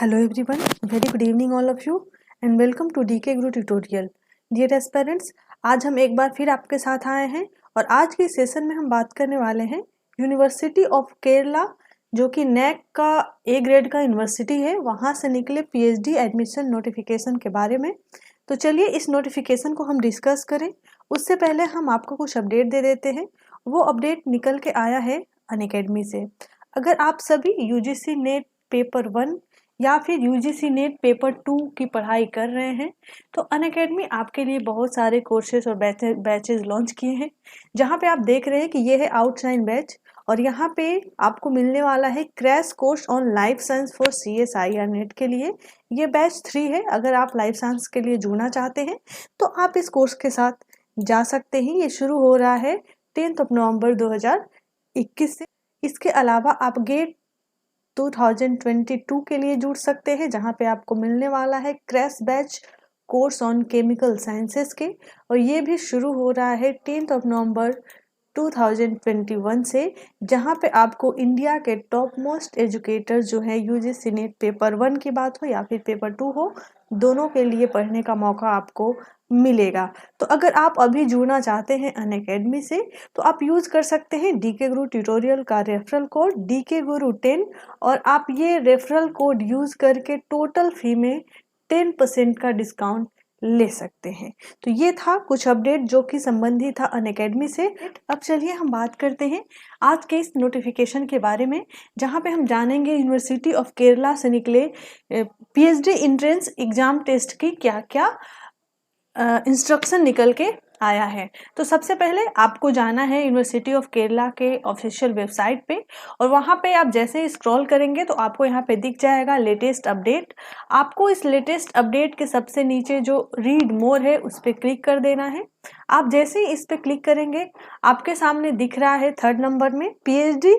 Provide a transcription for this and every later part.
Hello everyone, very good evening all of you and welcome to DK Guru tutorial. Dear aspirants, आज हम एक बार फिर आपके साथ आए हैं और आज के सेशन में हम बात करने वाले हैं यूनिवर्सिटी ऑफ केरला जो कि नैक का ए ग्रेड का यूनिवर्सिटी है, वहाँ से निकले पीएचडी एडमिशन नोटिफिकेशन के बारे में। तो चलिए इस नोटिफिकेशन को हम डिस्कस करें। उससे पहले हम आपको कुछ अपडेट दे देते हैं। वो अपडेट निकल के आया है अनअकैडमी से। अगर आप सभी यूजीसी नेट पेपर 1 या फिर यूजीसी नेट पेपर 2 की पढ़ाई कर रहे हैं तो अनअकैडमी आपके लिए बहुत सारे कोर्सेज और बैचेज लॉन्च किए हैं। जहां पे आप देख रहे हैं कि ये है आउटलाइन बैच और यहाँ पे आपको मिलने वाला है crash course on life science for CSIR net के लिए। ये बैच 3 है। अगर आप लाइफ साइंस के लिए जुड़ना चाहते हैं तो आप इस कोर्स के साथ जा सकते हैं। ये शुरू हो रहा है 10 नवंबर 2021 से। इसके अलावा आप गेट 2022 के लिए जुड़ सकते हैं, जहां पे आपको मिलने वाला है crash batch course on chemical sciences के और ये भी शुरू हो रहा है 10 नवंबर 2021 से, जहां पे आपको इंडिया के टॉप मोस्ट एजुकेटर जो है यूजीसी नेट पेपर 1 की बात हो या फिर पेपर 2 हो, दोनों के लिए पढ़ने का मौका आपको मिलेगा। तो अगर आप अभी जुड़ना चाहते हैं अनअकैडमी से तो आप यूज कर सकते हैं डीके गुरु ट्यूटोरियल का रेफरल कोड DK Guru 10 और आप ये रेफरल कोड यूज करके टोटल फी में 10% का डिस्काउंट ले सकते हैं। तो ये था कुछ अपडेट जो कि संबंधित था अनअकैडमी से। अब चलिए हम बात करते हैं आज के इस नोटिफिकेशन के बारे में, जहां पे हम जानेंगे यूनिवर्सिटी ऑफ केरला से निकले पीएचडी एंट्रेंस एग्जाम टेस्ट की क्या क्या इंस्ट्रक्शन निकल के आया है। तो सबसे पहले आपको जाना है यूनिवर्सिटी ऑफ केरला के ऑफिशियल वेबसाइट पे और वहाँ पे आप जैसे ही स्क्रॉल करेंगे तो आपको यहाँ पे दिख जाएगा लेटेस्ट अपडेट। आपको इस लेटेस्ट अपडेट के सबसे नीचे जो रीड मोर है उस पर क्लिक कर देना है। आप जैसे ही इस पे क्लिक करेंगे आपके सामने दिख रहा है 3rd नंबर में पीएचडी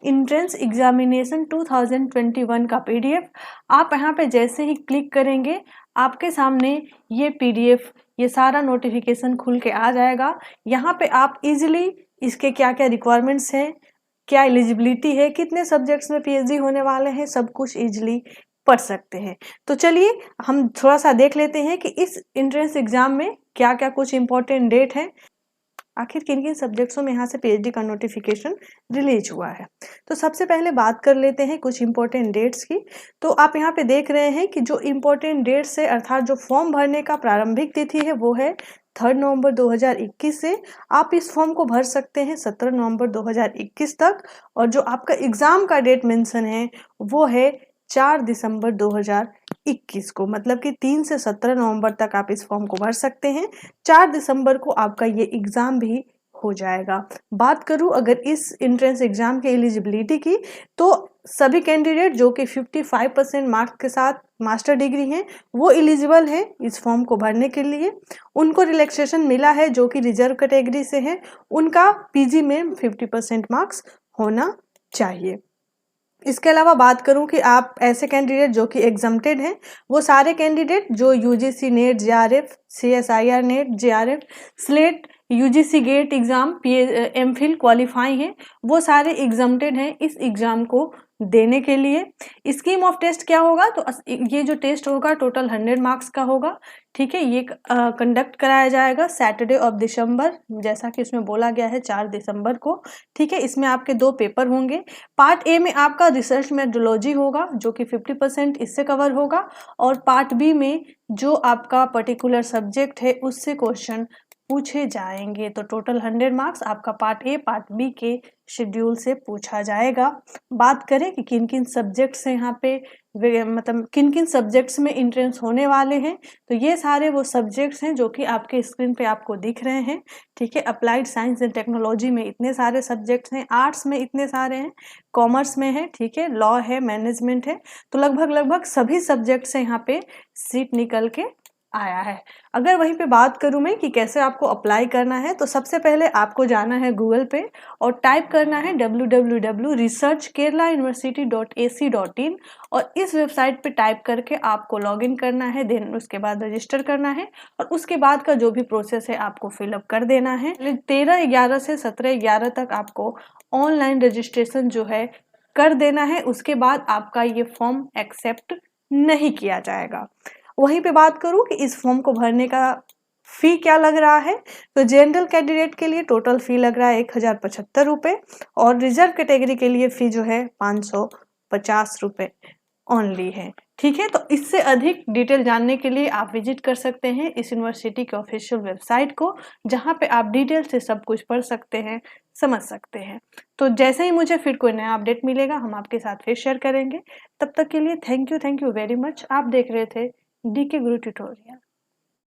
एंट्रेंस एग्जामिनेशन 2021 का PDF। आप यहाँ पे जैसे ही क्लिक करेंगे आपके सामने ये PDF, ये सारा नोटिफिकेशन खुल के आ जाएगा। यहाँ पे आप इजीली इसके क्या क्या रिक्वायरमेंट्स हैं, क्या एलिजिबिलिटी है, कितने सब्जेक्ट्स में पीएचडी होने वाले हैं, सब कुछ इजीली पढ़ सकते हैं। तो चलिए हम थोड़ा सा देख लेते हैं कि इस एंट्रेंस एग्जाम में क्या क्या कुछ इंपॉर्टेंट डेट है, आखिर किन किन सब्जेक्ट्सों में यहाँ से पीएचडी का नोटिफिकेशन रिलीज हुआ है। तो सबसे पहले बात कर लेते हैं कुछ इंपॉर्टेंट डेट्स की। तो आप यहाँ पे देख रहे हैं कि जो इंपॉर्टेंट डेट्स है अर्थात जो फॉर्म भरने का प्रारंभिक तिथि है वो है 3 नवंबर 2021 से। आप इस फॉर्म को भर सकते हैं 17 नवंबर 2021 तक और जो आपका एग्जाम का डेट मेंशन है वो है 4 दिसंबर 2021 को, मतलब कि 3 से 17 नवंबर तक आप इस फॉर्म को भर सकते हैं। 4 दिसंबर को आपका ये एग्जाम भी हो जाएगा। बात करूं अगर इस एंट्रेंस एग्जाम के एलिजिबिलिटी की तो सभी कैंडिडेट जो कि 55% मार्क्स के साथ मास्टर डिग्री हैं वो एलिजिबल है इस फॉर्म को भरने के लिए। उनको रिलैक्सेशन मिला है जो कि रिजर्व कैटेगरी से है, उनका पीजी में 50% मार्क्स होना चाहिए। इसके अलावा बात करूं कि आप ऐसे कैंडिडेट जो कि एग्जम्प्टेड हैं, वो सारे कैंडिडेट जो UGC NET JRF, CSIR NET JRF, SLET, UGC GATE exam, MPhil qualify हैं, वो सारे एग्जम्प्टेड हैं इस एग्जाम को देने के लिए। स्कीम ऑफ टेस्ट क्या होगा, तो ये जो टेस्ट होगा टोटल 100 मार्क्स का होगा। ठीक है, ये कंडक्ट कराया जाएगा सैटरडे ऑफ दिसंबर, जैसा कि इसमें बोला गया है 4 दिसंबर को। ठीक है, इसमें आपके 2 पेपर होंगे। पार्ट ए में आपका रिसर्च मेथोडोलॉजी होगा जो कि 50% इससे कवर होगा और पार्ट बी में जो आपका पर्टिकुलर सब्जेक्ट है उससे क्वेश्चन पूछे जाएंगे। तो टोटल 100 मार्क्स आपका पार्ट ए पार्ट बी के शेड्यूल से पूछा जाएगा। बात करें कि किन किन सब्जेक्ट्स हैं यहाँ पे, मतलब किन किन सब्जेक्ट्स में एंट्रेंस होने वाले हैं, तो ये सारे वो सब्जेक्ट्स हैं जो कि आपके स्क्रीन पे आपको दिख रहे हैं। ठीक है, अप्लाइड साइंस एंड टेक्नोलॉजी में इतने सारे सब्जेक्ट्स हैं, आर्ट्स में इतने सारे हैं, कॉमर्स में है, ठीक है, लॉ है, मैनेजमेंट है, तो लगभग सभी सब्जेक्ट्स से यहाँ पे सीट निकल के आया है। अगर वहीं पे बात करूं मैं कि कैसे आपको अप्लाई करना है, तो सबसे पहले आपको जाना है गूगल पे और टाइप करना है www.researchkeralauniversity.ac.in और इस वेबसाइट पे टाइप करके आपको लॉगिन करना है, देन उसके बाद रजिस्टर करना है और उसके बाद का जो भी प्रोसेस है आपको फिलअप कर देना है। 13/11 से 17/11 तक आपको ऑनलाइन रजिस्ट्रेशन जो है कर देना है। उसके बाद आपका ये फॉर्म एक्सेप्ट नहीं किया जाएगा। वहीं पे बात करूँ कि इस फॉर्म को भरने का फ़ी क्या लग रहा है, तो जनरल कैंडिडेट के लिए टोटल फ़ी लग रहा है 1075 रुपये और रिजर्व कैटेगरी के लिए फ़ी जो है 550 रुपये ओनली है। ठीक है, तो इससे अधिक डिटेल जानने के लिए आप विजिट कर सकते हैं इस यूनिवर्सिटी के ऑफिशियल वेबसाइट को, जहाँ पे आप डिटेल से सब कुछ पढ़ सकते हैं, समझ सकते हैं। तो जैसे ही मुझे फिर कोई नया अपडेट मिलेगा हम आपके साथ फिर शेयर करेंगे। तब तक के लिए थैंक यू वेरी मच। आप देख रहे थे डीके गुरु ट्यूटोरियल।